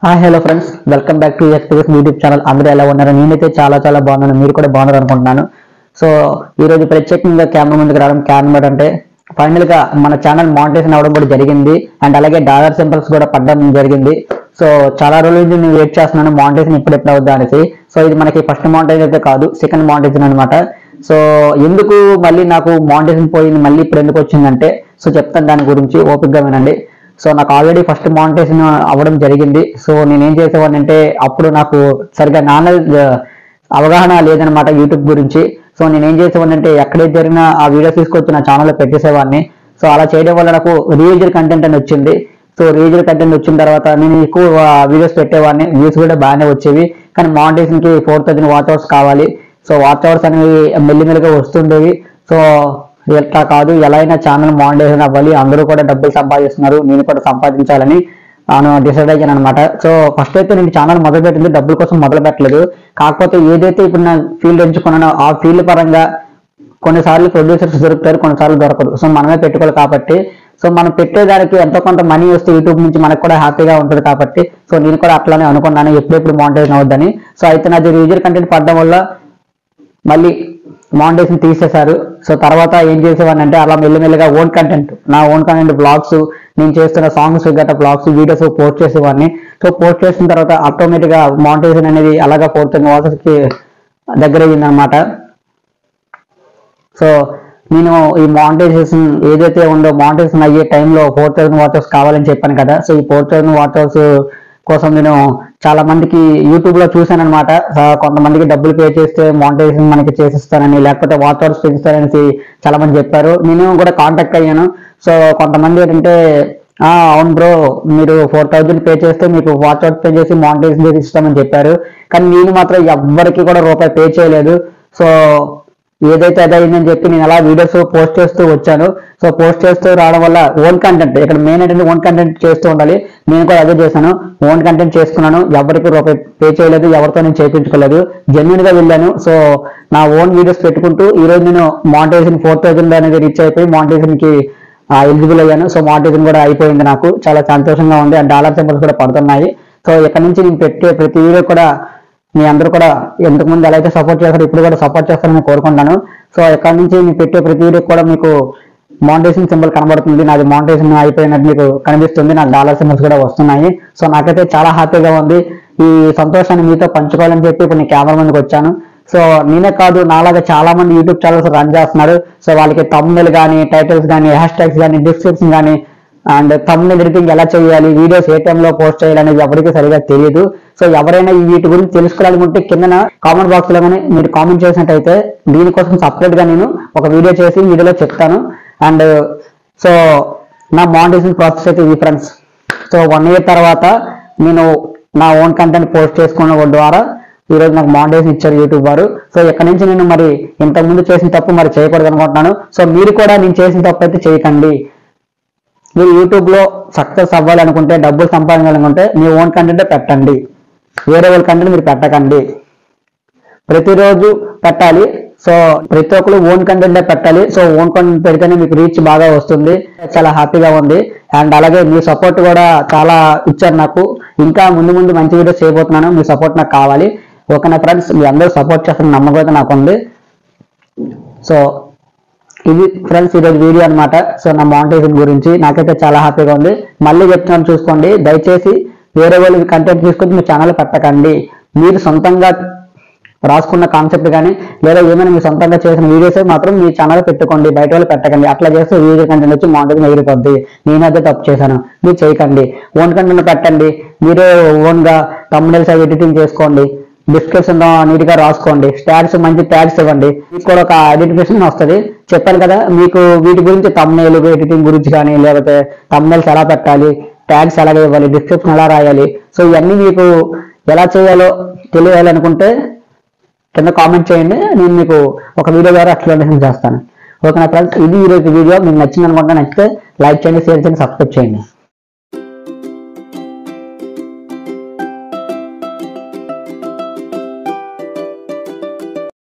Hello friends, welcome back to express YouTube channel. అందరూ ఎలా ఉన్నారు? నేనైతే చాలా బాగున్నాను. మీరు కూడా బాగున్నారు అనుకుంటున్నాను. సో ఈ రోజు ప్రత్యేకంగా కెమెరా ముందుకు రావడం కారణం ఏంటంటే, ఫైనల్ గా మన ఛానల్ మానిటైజేషన్ అవడం కూడా జరిగింది. అండ్ అలాగే డాలర్ సింబల్స్ కూడా పడడం జరిగింది. సో చాలా రోజుల నుంచి నేను వెయిట్ చేస్తున్నాను మానిటైజేషన్ ఎప్పుడు అవుద్దా అనేసి. సో ఇది మనకి ఫస్ట్ మానిటైజేషన్ అయితే కాదు, సెకండ్ మానిటైజేషన్ అనమాట. సో ఎందుకు మళ్ళీ నాకు మానిటైజేషన్ పోయింది, మళ్ళీ ఇప్పుడు ఎందుకు వచ్చిందంటే సో చెప్తాను, దాని గురించి ఓపికగా వినండి. సో నాకు ఆల్రెడీ ఫస్ట్ మానిటైజేషన్ అవ్వడం జరిగింది. సో నేనేం చేసేవాడిని అంటే, అప్పుడు నాకు సరిగ్గా అవగాహన లేదనమాట యూట్యూబ్ గురించి. సో నేనేం చేసేవాడిని అంటే, ఎక్కడైతే జరిగినా ఆ వీడియోస్ తీసుకొచ్చి నా ఛానల్లో పెట్టేసేవాడిని. సో అలా చేయడం వల్ల నాకు రీయూజర్ కంటెంట్ అని వచ్చింది. సో రీయూజర్ కంటెంట్ వచ్చిన తర్వాత నేను ఎక్కువ వీడియోస్ పెట్టేవాడిని, వ్యూస్ కూడా బాగానే వచ్చేవి. కానీ మానిటైజేషన్కి 4000 వాచ్ అవర్స్ కావాలి. సో వాచ్ అవర్స్ అనేవి మెల్లిమెల్లిగా వస్తుండేవి. సో ఎట్లా కాదు, ఎలా అయినా ఛానల్ మానిటైజేషన్ అవ్వాలి, అందరూ కూడా డబ్బులు సంపాదిస్తున్నారు, నేను కూడా సంపాదించాలని డిసైడ్ అయ్యాను అనమాట. సో ఫస్ట్ అయితే నేను ఛానల్ మొదలు పెట్టింది డబ్బుల కోసం మొదలు పెట్టలేదు. కాకపోతే ఏదైతే ఇప్పుడు నా ఫీల్డ్ ఎంచుకున్నానో ఆ ఫీల్డ్ పరంగా కొన్నిసార్లు ప్రొడ్యూసర్స్ దొరుకుతారు, కొన్నిసార్లు దొరకరు. సో మనమే పెట్టుకోవాలి కాబట్టి, సో మనం పెట్టేదానికి ఎంతో కొంత మనీ వస్తే యూట్యూబ్ నుంచి మనకు కూడా హ్యాపీగా ఉంటుంది కాబట్టి, సో నేను కూడా అట్లానే అనుకున్నాను ఎప్పుడెప్పుడు మానిటైజేషన్ అవుద్దని. సో అయితే నాది యూజర్ కంటెంట్ పడడం వల్ల మళ్ళీ మానిటైజేషన్ తీసేశారు. సో తర్వాత ఏం చేసేవాడిని అంటే, అలా మెల్లిమెల్లిగా నా ఓన్ కంటెంట్ బ్లాగ్స్, నేను చేస్తున్న సాంగ్స్ గట్రా బ్లాగ్స్ వీడియోస్ పోస్ట్ చేసేవాడిని. సో పోస్ట్ చేసిన తర్వాత ఆటోమేటిక్ గా మానిటైజేషన్ అనేది అలాగా 4000 వాచర్స్కి దగ్గర అయ్యింది అనమాట. సో నేను ఈ మానిటైజేషన్ ఏదైతే ఉందో, మానిటైజేషన్ అయ్యే టైంలో 4000 వాచర్స్ కావాలని చెప్పాను కదా. సో ఈ 4000 వాచర్స్ కోసం నేను చాలా మందికి యూట్యూబ్ లో చూసాను అనమాట. కొంతమందికి డబ్బులు పే చేస్తే మానిటైజేషన్ మనకి చేసిస్తానని, లేకపోతే వాచ్ అవర్స్ పెంచుతారనేసి చాలా మంది చెప్పారు. నేను కూడా కాంటాక్ట్ అయ్యాను. సో కొంతమంది ఏంటంటే, అవును బ్రో, మీరు 4000 పే చేస్తే మీకు వాచ్ అవర్స్ పే చేసి మానిటైజేషన్ చేసి ఇస్తామని చెప్పారు. కానీ నేను మాత్రం ఎవ్వరికి కూడా రూపాయి పే చేయలేదు. సో ఏదైతే అదైందని చెప్పి నేను అలా వీడియోస్ పోస్ట్ చేస్తూ వచ్చాను. సో పోస్ట్ చేస్తూ రావడం వల్ల ఓన్ కంటెంట్, ఇక్కడ మెయిన్ ఏంటంటే ఓన్ కంటెంట్ చేస్తూ ఉండాలి. నేను కూడా అదే చేశాను, ఓన్ కంటెంట్ చేసుకున్నాను. ఎవరికి రూపాయి పే చేయలేదు, ఎవరితో నేను చేయించుకోలేదు, జెన్యున్ గా వెళ్ళాను. సో నా ఓన్ వీడియోస్ పెట్టుకుంటూ ఈ రోజు నేను మానిటైజేషన్ 4000 అనేది రీచ్ అయిపోయి మానిటైజేషన్ కి ఎలిజిబుల్ అయ్యాను. సో మానిటైజేషన్ కూడా అయిపోయింది. నాకు చాలా సంతోషంగా ఉంది. అండ్ డాలర్ సింబల్స్ కూడా పడుతున్నాయి. సో ఇక్కడ నుంచి నేను పెట్టే ప్రతి వీడియో కూడా మీ అందరూ కూడా ఎంతకుముందు ఎలా అయితే సపోర్ట్ చేస్తారో ఇప్పుడు కూడా సపోర్ట్ చేస్తారని కోరుకుంటాను. సో ఇక్కడ నుంచి నేను పెట్టే ప్రతి వీడియో కూడా మీకు మానిటైజేషన్ సింబల్ కనబడుతుంది. నాది మానిటైజేషన్ అయిపోయినట్టు మీకు కనిపిస్తుంది. నాకు డాలర్ సింబల్స్ కూడా వస్తున్నాయి. సో నాకైతే చాలా హ్యాపీగా ఉంది. ఈ సంతోషాన్ని మీతో పంచుకోవాలని చెప్పి ఇప్పుడు నేను కెమెరా ముందుకు వచ్చాను. సో నేనే కాదు, నాలాగా చాలా మంది యూట్యూబ్ ఛానల్స్ రన్ చేస్తున్నారు. సో వాళ్ళకి థంబ్నెయిల్ కానీ, టైటిల్స్ కానీ, హ్యాష్ ట్యాగ్స్ కానీ, డిస్క్రిప్షన్ కానీ, అండ్ థంబ్నెయిల్ ఎడిటింగ్ ఎలా చేయాలి, వీడియోస్ ఏ టైంలో పోస్ట్ చేయాలి అనేది ఎవరికి సరిగా తెలియదు. సో ఎవరైనా వీటి గురించి తెలుసుకోవాలనుకుంటే కింద కామెంట్ బాక్స్ లో కానీ మీరు కామెంట్ చేసినట్టయితే దీనికోసం సపరేట్ గా నేను ఒక వీడియో చేసి వీడియోలో చెప్తాను. అండ్ సో నా మానిటైజేషన్ ప్రాసెస్ అయితే ఇది ఫ్రెండ్స్. సో 1 year తర్వాత నేను నా ఓన్ కంటెంట్ పోస్ట్ చేసుకోవడం ద్వారా ఈరోజు నాకు మానిటైజేషన్ ఇచ్చారు యూట్యూబ్ వారు. సో ఇక్కడ నుంచి నేను మరి ఇంతకుముందు చేసిన తప్పు మరి చేయకూడదు అనుకుంటున్నాను. సో మీరు కూడా నేను చేసిన తప్పు అయితే చేయకండి. మీరు యూట్యూబ్ లో సక్సెస్ అవ్వాలనుకుంటే, డబ్బులు సంపాదించాలనుకుంటే మీ ఓన్ కంటెంట్ పెట్టండి, వేరే వాళ్ళ కంటెంట్ మీరు పెట్టకండి. ప్రతిరోజు పెట్టాలి. సో ప్రతి ఒక్కరు ఓన్ కంటెంట్ పెట్టాలి. సో ఓన్ కంటెంట్ పెడితేనే మీకు రీచ్ బాగా వస్తుంది. చాలా హ్యాపీగా ఉంది. అండ్ అలాగే మీ సపోర్ట్ కూడా చాలా ఇచ్చారు నాకు. ఇంకా ముందు మంచి వీడియోస్ చేయబోతున్నాను. మీ సపోర్ట్ నాకు కావాలి. ఓకేనా ఫ్రెండ్స్, మీ అందరూ సపోర్ట్ చేస్తున్న నమ్మకం అయితే నాకు ఉంది. సో ఇది ఫ్రెండ్స్ ఈరోజు వీడియో అనమాట. సో నా మానిటైజేషన్ గురించి నాకైతే చాలా హ్యాపీగా ఉంది. మళ్ళీ చెప్తున్నాను, చూసుకోండి. దయచేసి వేరే వాళ్ళు కంటెంట్ తీసుకొచ్చి మీ ఛానల్ పెట్టకండి. మీరు సొంతంగా రాసుకున్న కాన్సెప్ట్ కానీ లేదా ఏమైనా మీ సొంతంగా చేసిన వీడియోస్ మాత్రం మీ ఛానల్ పెట్టుకోండి, బయట వాళ్ళు పెట్టకండి. అట్లా చేస్తే వీడియో కంటెంట్ వచ్చి మానిటైజేషన్ ఎగిరిపోద్ది. నేనైతే తప్పు చేశాను, మీరు చేయకండి. ఓన్ కంటెంట్ పెట్టండి. మీరే ఓన్ గా థంబ్నెయిల్స్ ఎడిటింగ్ చేసుకోండి, డిస్క్రిప్షన్ నీట్ గా రాసుకోండి, ట్యాగ్స్ మంచి ట్యాగ్స్ ఇవ్వండి. మీకు కూడా ఒక ఐడెంటిఫికేషన్ వస్తుంది. చెప్పాను కదా మీకు వీటి గురించి, థంబ్నెయిల్ ఎడిటింగ్ గురించి కానీ, లేకపోతే థంబ్నెయిల్స్ ఎలా పెట్టాలి, ట్యాగ్స్ ఎలాగ ఇవ్వాలి, డిస్క్రిప్షన్ ఎలా రాయాలి. సో ఇవన్నీ మీకు ఎలా చేయాలో తెలియాలనుకుంటే కింద కామెంట్ చేయండి. నేను మీకు ఒక వీడియో ద్వారా ఎక్స్ప్లెనేషన్ చేస్తాను. ఓకేనా ఫ్రెండ్స్, ఇది ఈరోజు వీడియో. మీకు నచ్చింది అనుకుంటే నచ్చితే లైక్ చేయండి, షేర్ చేయండి, సబ్స్క్రైబ్ చేయండి.